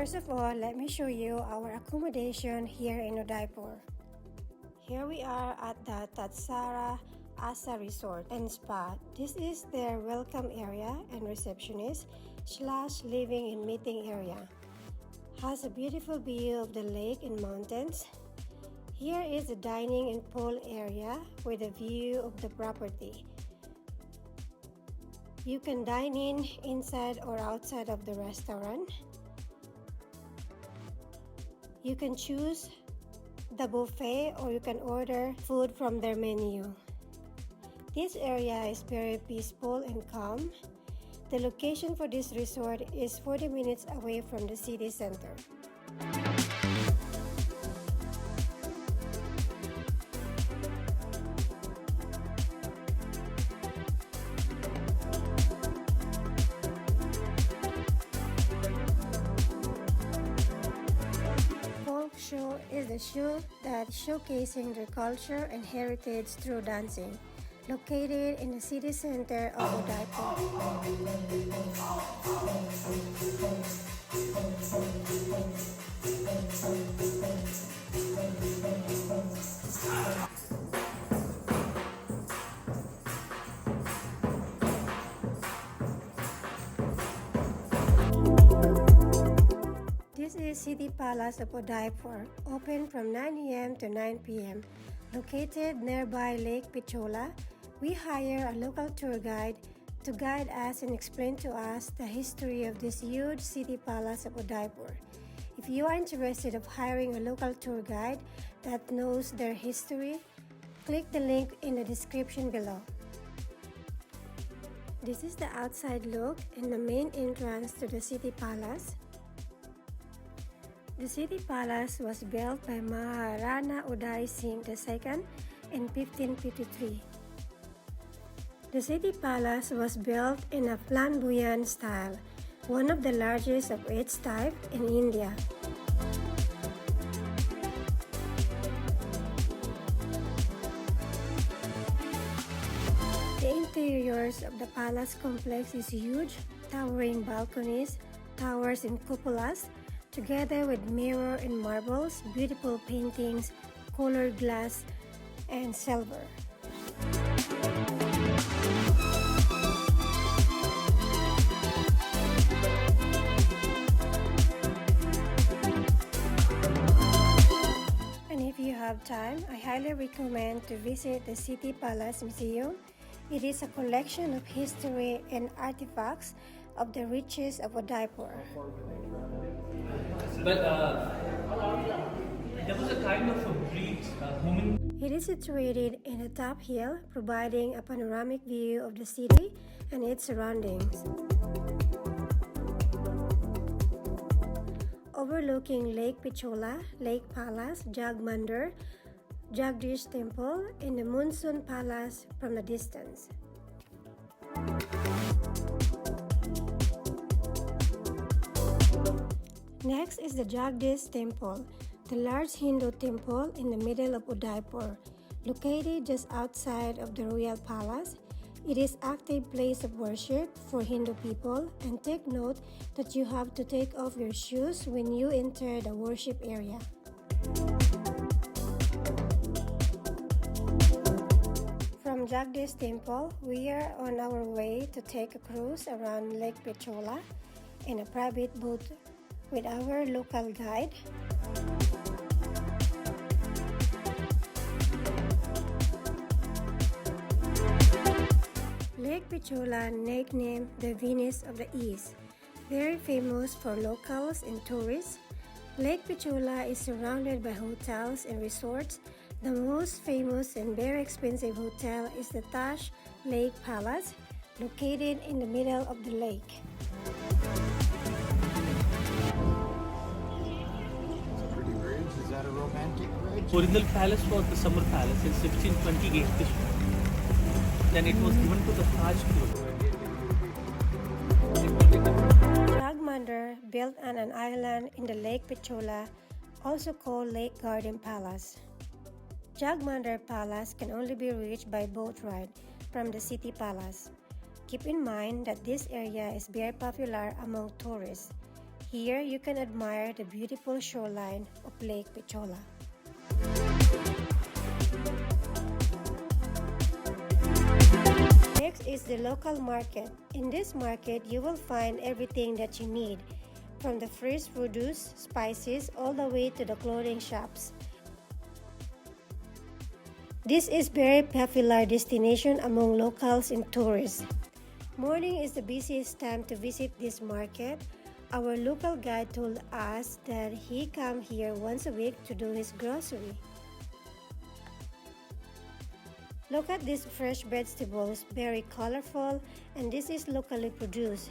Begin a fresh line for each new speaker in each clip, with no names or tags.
First of all, let me show you our accommodation here in Udaipur. Here we are at the Tatsara Asa Resort and Spa. This is their welcome area and receptionist / living and meeting area. Has a beautiful view of the lake and mountains. Here is the dining and pool area with a view of the property. You can dine in inside or outside of the restaurant. You can choose the buffet or you can order food from their menu. This area is very peaceful and calm. The location for this resort is 40 minutes away from the city center. Show is the show that showcasing their culture and heritage through dancing, located in the city center of Udaipur. This is City Palace of Udaipur, open from 9 a.m. to 9 p.m. Located nearby Lake Pichola, we hire a local tour guide to guide us and explain to us the history of this huge City Palace of Udaipur. If you are interested of hiring a local tour guide that knows their history, click the link in the description below. This is the outside look and the main entrance to the City Palace. The City Palace was built by Maharana Uday Singh II in 1553. The City Palace was built in a flamboyant style, one of the largest of its type in India. The interiors of the palace complex is huge, towering balconies, towers and cupolas, together with mirror and marbles, beautiful paintings, colored glass, and silver. And if you have time, I highly recommend to visit the City Palace Museum. It is a collection of history and artifacts of the riches of Udaipur.
But there was a kind of a breed, human.
It is situated in a top hill, providing a panoramic view of the city and its surroundings. Overlooking Lake Pichola, Lake Palace, Jagmandir, Jagdish Temple, and the Monsoon Palace from the distance. Next is the Jagdish Temple, the large Hindu temple in the middle of Udaipur. Located just outside of the royal palace, it is an active place of worship for Hindu people, and take note that you have to take off your shoes when you enter the worship area. From Jagdish Temple, we are on our way to take a cruise around Lake Pichola in a private boat with our local guide. Lake Pichola, nicknamed the Venice of the East, very famous for locals and tourists. Lake Pichola is surrounded by hotels and resorts. The most famous and very expensive hotel is the Taj Lake Palace, located in the middle of the lake.
Is that a romantic bridge?
Original palace was the Summer Palace in 1628. Then it was given to the Taj Group.
Jagmandir, built on an island in the Lake Pichola, also called Lake Garden Palace. Jagmandir Palace can only be reached by boat ride from the City Palace. Keep in mind that this area is very popular among tourists. Here you can admire the beautiful shoreline of Lake Pichola. Next is the local market. In this market, you will find everything that you need, from the fresh produce, spices, all the way to the clothing shops. This is very popular destination among locals and tourists. Morning is the busiest time to visit this market. Our local guide told us that he comes here once a week to do his grocery. Look at these fresh vegetables, very colorful, and this is locally produced.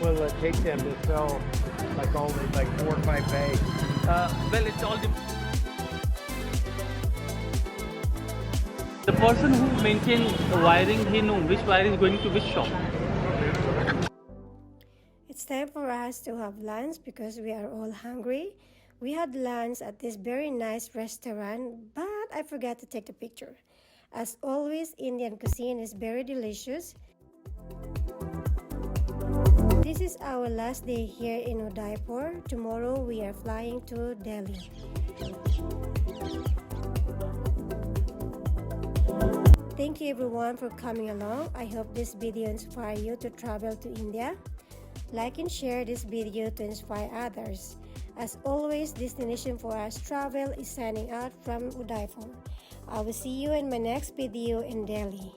Will it take them to sell like only like 4 or 5 bags?
Well, it's all the person who maintains the wiring, he knows which wire is going to which shop.
It's time for us to have lunch because we are all hungry. We had lunch at this very nice restaurant, but I forgot to take the picture. As always, Indian cuisine is very delicious. This is our last day here in Udaipur. Tomorrow we are flying to Delhi. Thank you everyone for coming along. I hope this video inspires you to travel to India. Like and share this video to inspire others. As always, Destination for Us Travel is signing out from Udaipur. I will see you in my next video in Delhi.